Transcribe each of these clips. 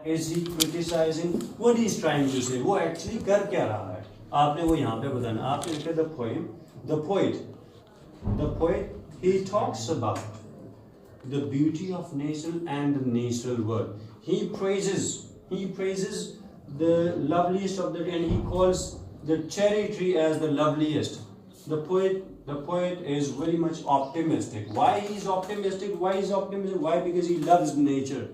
Is he criticizing? What he is trying to say? वो actually कर क्या रहा है? आपने वो यहाँ पे बताना. आपने लिखा the poem. The poet. He talks about the beauty of nature and the natural world. He praises the loveliest of the, and he calls the cherry tree as the loveliest. The poet is very much optimistic. Why he's optimistic? Why? Because he loves nature.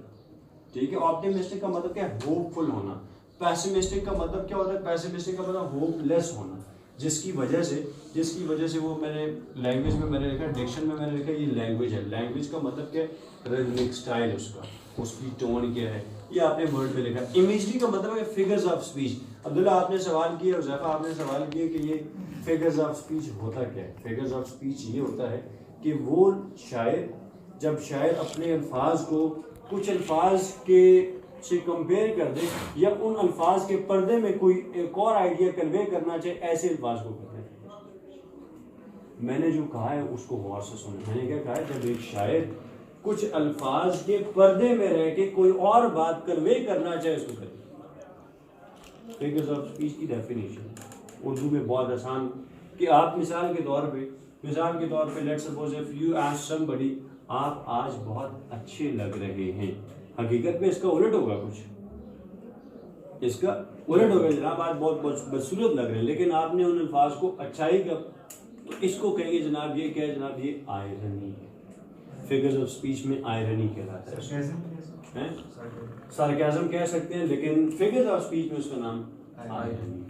ठीक है. Optimistic का मतलब क्या है? Hopeful होना. Pessimistic का मतलब क्या होता है? पैसिमिस्टिक का मतलब होपलेस होना. जिसकी वजह से वो मैंने लैंग्वेज में मैंने लिखा, डिक्शन में मैंने लिखा ये लैंग्वेज है. लैंग्वेज का मतलब क्या है? रिदमिक स्टाइल उसकी टोन क्या है, ये आपने वर्ड पे लिखा. इमेजरी का मतलब है फिगर्स ऑफ स्पीच. अब्दुल्ला आपने सवाल किया, उज़ैफा आपने सवाल किया कि ये फिगर्स ऑफ स्पीच होता क्या है. फिगर्स ऑफ स्पीच ये होता है कि वो जब शायर अपने अल्फाज को कुछ अल्फाज के से कंपेयर कर दे या उन अल्फाज के पर्दे में कोई एक और आइडिया कन्वे करना चाहे, ऐसे अल्फाज को कहते हैं. मैंने जो कहा है उसको गौर से सुने. मैंने क्या कहा है? जब एक शायर कुछ अल्फाज के पर्दे में रह के कोई और बात कन्वे करना चाहे उसको कहते हैं. फिगर्स ऑफ स्पीच की डेफिनेशन उर्दू में बहुत आसान कि आप मिसाल के तौर पे let's suppose if you ask somebody आप आज बहुत अच्छे लग रहे हैं. हकीकत में इसका उलट होगा, इसका उलट होगा. जनाब आज बहुत बदसूरत लग रहे हैं, लेकिन आपने उन अल्फाज को अच्छाई का, तो इसको कहेंगे जनाब ये क्या है? जनाब ये आयरनी है. फिगर्स ऑफ स्पीच में आयरनी कहलाता है. सार्केज़म कह सकते हैं, लेकिन फिगर्स ऑफ स्पीच में उसका नाम आयरनी है.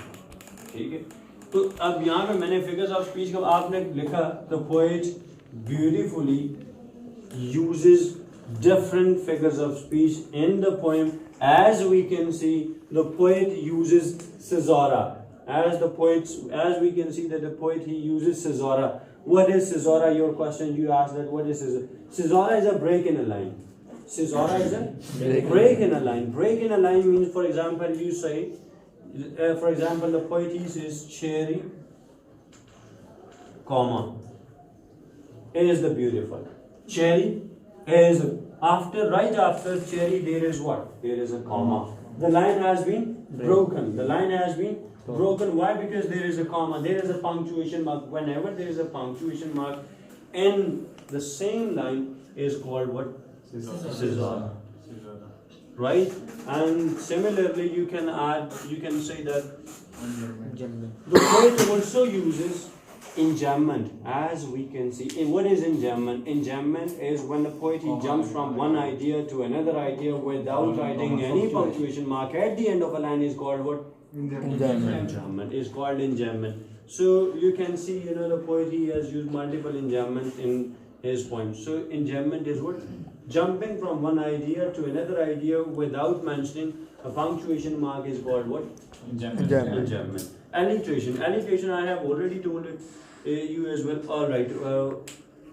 ठीक है. तो अब यहाँ पे मैंने फिगर्स ऑफ स्पीच का आपने लिखा the poet beautifully uses different figures of speech in the poem. As we can see, the poet uses caesura. As we can see that the poet he uses caesura. What is caesura? Your question you asked that what is caesura? Caesura is a break in a line. Caesura is a break in a line. Break in a line means, for example, you say, for example, the poet he says cherry, comma, is the beautiful. Cherry is right after cherry there is what? There is a comma. The line has been broken. Why? Because there is a comma. There is a punctuation mark. Whenever there is a punctuation mark in the same line is called what? Caesura. Right? And similarly you can say that the poet also uses enjambment. As we can see, what is enjambment? Enjambment is when the poet he jumps from one idea to another idea without writing any punctuation mark at the end of a line is called what? Enjambment is called enjambment. So you can see, the poet he has used multiple enjambment in his poems. So enjambment is what? Jumping from one idea to another idea without mentioning a punctuation mark is called what? Enjambment. Alliteration I have already told it you as well. All right.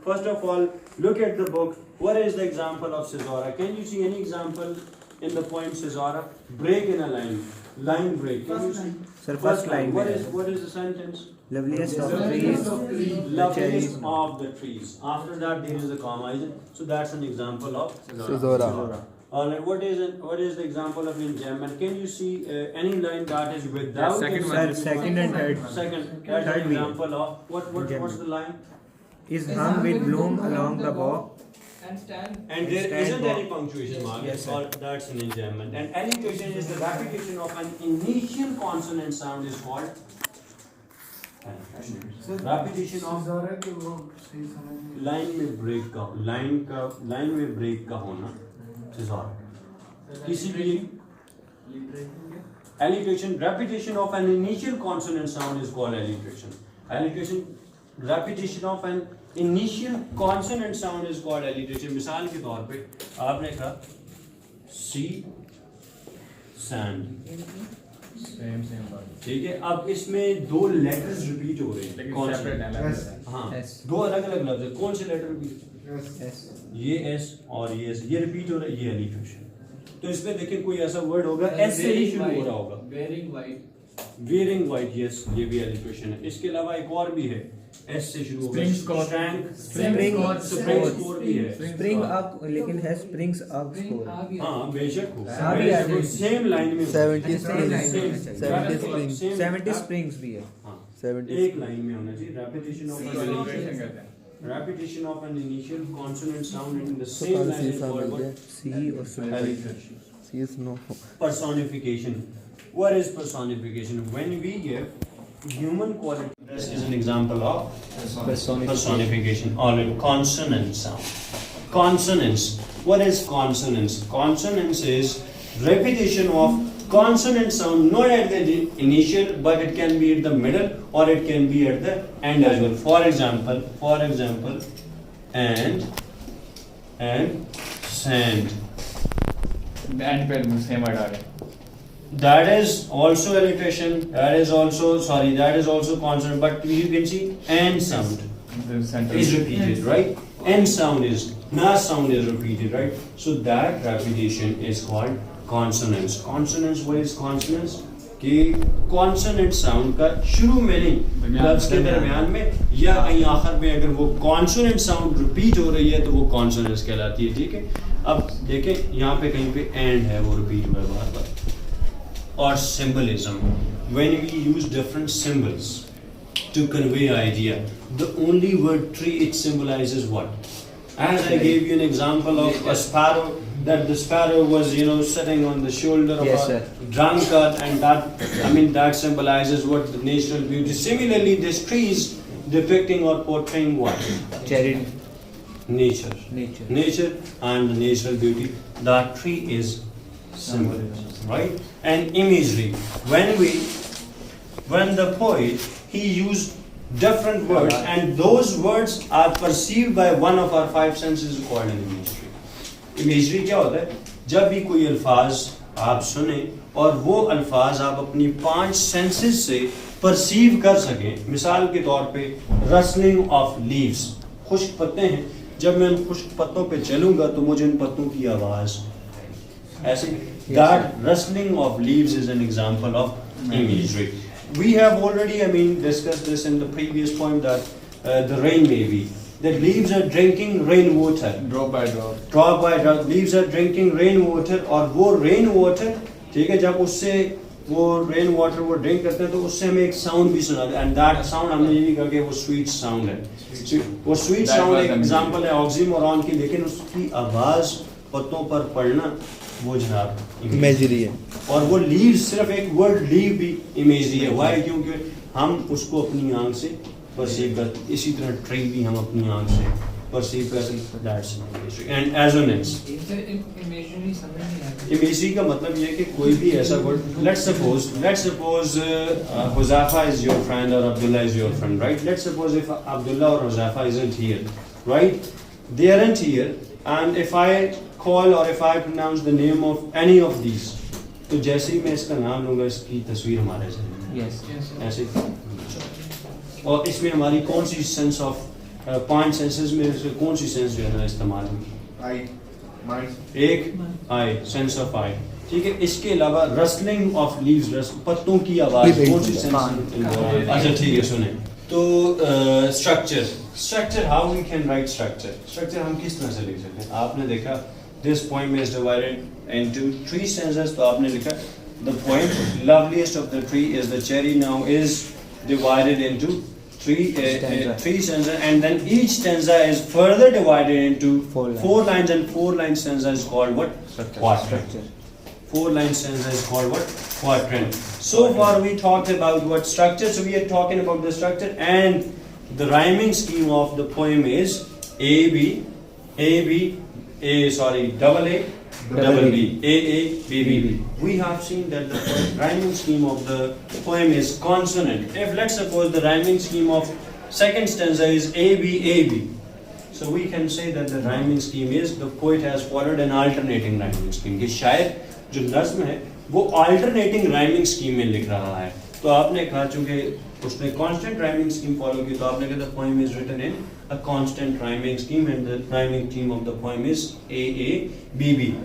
First of all, look at the book. What is the example of caesura? Can you see any example in the poem caesura? Break in a line. Line break. Can you see? Sir, first line. What is the sentence? Loveliest of trees. Loveliest of the trees. After that there is a comma, is it? So that's an example of Caesura. Alright, what is the example of enjambment? Can you see any line that is without Second and third. Second. That's an example of what's the line? Is hung with bloom along the bow. And there isn't any punctuation mark. Yes, or that's an enjambment. And alliteration is the repetition of an initial consonant sound is called repetition of line में break का होना किसी भी alliteration. Repetition of an initial consonant sound is called alliteration. Repetition of an initial consonant sound is called alliteration. मिसाल के तौर पे आपने कहा sea sand. ठीक है. अब इसमें दो लेटर्स रिपीट हो रहे हैं. कौन से? हाँ, दो अलग अलग लफ्ज है. कौन से लेटर रिपीट? ये एस और ये एस, ये रिपीट हो रहा है. ये एलिट्रेशन. तो इसमें देखिए कोई ऐसा वर्ड होगा एस से ही शुरू हो रहा होगा. वेयरिंग वाइट, यस, ये भी एलिट्रेशन है. इसके अलावा एक और भी है एस से शुरू होगा Spring score. स्प्रिंग स्कोर भी है स्प्रिंग अप लेकिन है स्प्रिंग्स अप स्कोर हाँ बेशक हो हाँ, भी आ जाएगी। सेम लाइन में 70 70 springs. 70 स्प्रिंग्स भी है हाँ 70 एक लाइन में होना चाहिए repetition of an initial consonant sound in the same कौन line सी is सा called मिल what? गया? सी और सुन Alliteration. C is no. Personification. What is personification? When we give human quality, this is an example of personification. Or consonant sound. Consonants. What is consonants? Consonants is repetition of consonant sound, not at the initial, but it can be at the middle or it can be at the end as well. For example, and sand. And पे same word आ गया. That is also alliteration. That is also consonant. But you can see and sound The center is repeated, right? And sound is sound is repeated, right? So that repetition is called consonants. Consonants, what is consonants? कि consonant sound का शुरू में नहीं लफ्ज के दरमियान में या कहीं आखिर में अगर वो consonant sound repeat हो रही है तो वो consonants कहलाती है. ठीक है. अब देखें यहाँ पे कहीं पे and है वो repeat हुआ है बार बार. और symbolism, when we use different symbols to convey idea, the only word tree it symbolizes what? As I gave you an example of a sparrow, that the sparrow was sitting on the shoulder of Yes, a sir. drunkard, and that symbolizes what the natural beauty. Similarly, this tree is depicting or portraying what? Cherry Nature. Nature And the natural beauty. That tree is symbolism, right? And imagery. When the poet he used different words, and those words are perceived by one of our five senses called an imagery. Imagery क्या होता है? जब भी कोई अल्फाज आप सुने और वो अल्फाज आप अपनी 5 सेंसेस से परसीव कर सकें. मिसाल के तौर पे रसलिंग ऑफ लीव्स, खुश्क पत्ते हैं, जब मैं उन खुश्क पत्तों पे चलूंगा तो मुझे उन पत्तों की आवाज ऐसे. That rustling of leaves is an example of imagery. We have already, discussed this in the previous point that the rain may be. The leaves are drinking rainwater. Drop by drop. Drop by drop, leaves are drinking rainwater. और वो rainwater, ठीक है, जब उससे वो rainwater वो drink करते हैं तो उससे हमें एक sound भी सुना है. And that sound हमने ये भी कहा कि वो sweet sound है. वो sweet That sound was एक amazing. example है oxymoron की, लेकिन उसकी आवाज पत्तों पर पड़ना वो जनाब Imagery है. और वो लीव सिर्फ एक वर्ड लीव भी इमेजरी है. वाई? क्योंकि हम उसको अपनी आंख से परसीव करते, इसी तरह ट्री भी हम अपनी आंख से परसीव करते हैं. That's imagery. And assonance. Imagery का मतलब ये है कि कोई भी ऐसा word, let's suppose Huzaifa is your friend और Abdullah is your friend, right? Let's suppose if Abdullah और Huzaifa isn't here, right? They aren't here, and if I call or if I pronounce the name of any of these, तो जैसे ही मैं इसका नाम लूँगा इसकी तस्वीर हमारे सामने यस ऐसे. और इसमें हमारी कौन सी सेंस ऑफ 5 सेंसेस में से कौन सी सेंस जो है ना इस्तेमाल होगी? एक आई, सेंस ऑफ आई. ठीक है. इसके अलावा रसलिंग ऑफ लीव्स, पत्तों की आवाज, कौन सी सेंस? अच्छा ठीक है, सुने. तो structure, how we can write structure हम किस तरह से लिख सकते हैं? आपने देखा this poem is divided into 3 stanzas. तो आपने लिखा the poem loveliest of the tree is the cherry now is divided into three stanzas, and then each stanza is further divided into 4 lines, and 4-line stanza is called what? Quatrain. 4-line stanza is called what? Quatrain. So far we talked about what structure. So we are talking about the structure, and the rhyming scheme of the poem is double A, double B, A, B, B. We have seen that the rhyming scheme of the poem is consonant. If let's suppose the rhyming scheme of second stanza is A, B, so we can say that the rhyming scheme is the poet has followed an alternating rhyming scheme. कि शायर जो नज़्म है वो alternating rhyming scheme में लिख रहा है. तो आपने कहा चूँकि उसने constant rhyming scheme follow की, तो आपने कहा the poem is written in a constant rhyming scheme, and the rhyming scheme of the poem is A, B,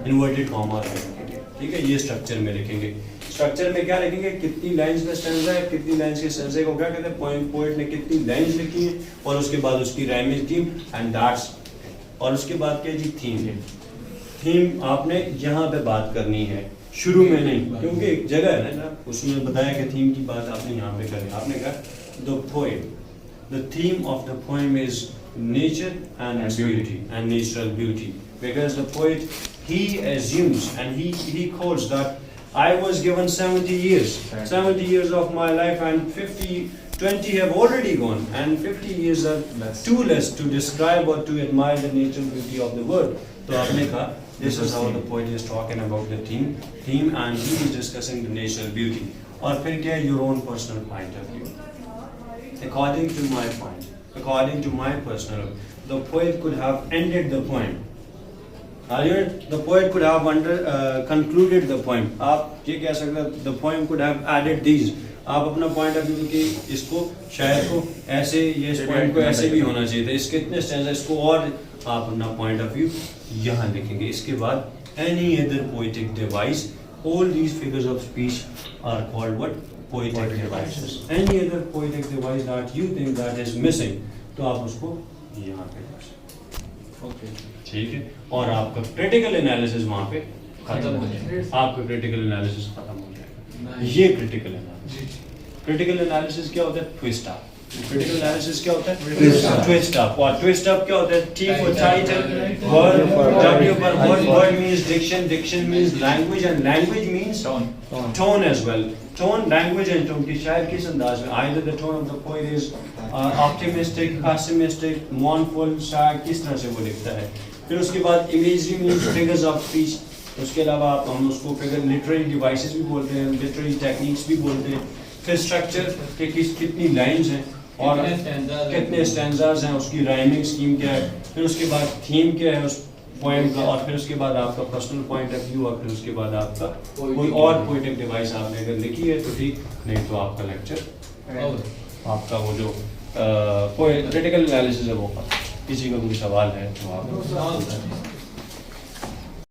inverted comma. ठीक है, ये structure में लिखेंगे. स्ट्रक्चर में क्या लिखेंगे, कितनी लाइंस का स्टैंजा है, कितनी लाइंस के स्टैंजा को क्या कहते हैं, पोएट ने कितनी लाइंस लिखी है, और उसके बाद उसकी राइमिंग थीम एंड दैट्स, और उसके बाद क्या जी, थीम। थीम आपने यहाँ पे बात करनी है, शुरू में नहीं, क्योंकि एक जगह है ना उसमें बताया कि थीम की बात आपने यहाँ पे करी। आपने कहा the poem, the theme of the poem is nature and its beauty and natural beauty, because the poet, he assumes and he quotes that I was given 70 years of my life, and 20 have already gone, and 50 years are too less to describe or to admire the natural beauty of the world. So aapne kaha this is how the poet is talking about the theme and he is discussing the natural beauty. Aur fir kya hai, your own personal point of view, according to my point, according to my personal, the poet could have ended the poem. The poet could have concluded the poem. आप ये कह सकते हैं, the poem could have added these. आप अपना point of view कि इसको शायर को ऐसे, ये इस point को ऐसे भी होना चाहिए था, इसके इतने stanza, इसको, और आप अपना point of view यहाँ लिखेंगे। इसके बाद any other poetic device, all these figures of speech are called what? Poetic devices. Any other poetic device that you think that is missing, तो आप उसको यहाँ पे कर सकते हैं। Okay. ठीक है, और आपका क्रिटिकल एनालिसिस वहाँ पे खत्म हो जाएगा, आपका क्रिटिकल एनालिसिस खत्म हो जाएगा। ये क्रिटिकल एनालिसिस, क्रिटिकल एनालिसिस क्या होता है? Twist up. क्रिटिकल एनालिसिस क्या होता है? Twist up. और ट्विस्ट अप क्या होता है? थीम और टाइटल, वर्ड, W पर word means diction, diction means language, and language means tone as well. Tone, language and tone, कि शायर किस अंदाज में, either the tone of the poet is optimistic, pessimistic, mournful, sad, किस तरह से वो लिखता है। फिर उसके बाद imagery means figures of speech, उसके अलावा आप हम उसको फिगर literary devices भी बोलते हैं, literary techniques भी बोलते हैं। फिर structure के कितनी lines हैं और कितने stanzas हैं, उसकी rhyming scheme क्या है, फिर उसके बाद theme क्या है उस पोएम का, और फिर उसके बाद आपका पर्सनल पॉइंट ऑफ व्यू, और फिर उसके बाद आपका कोई और पोएटिक डिवाइस आपने अगर लिखी है तो ठीक, नहीं तो आपका लेक्चर, आपका वो जो क्रिटिकल एनालिसिस है वो। किसी का कोई सवाल है तो आप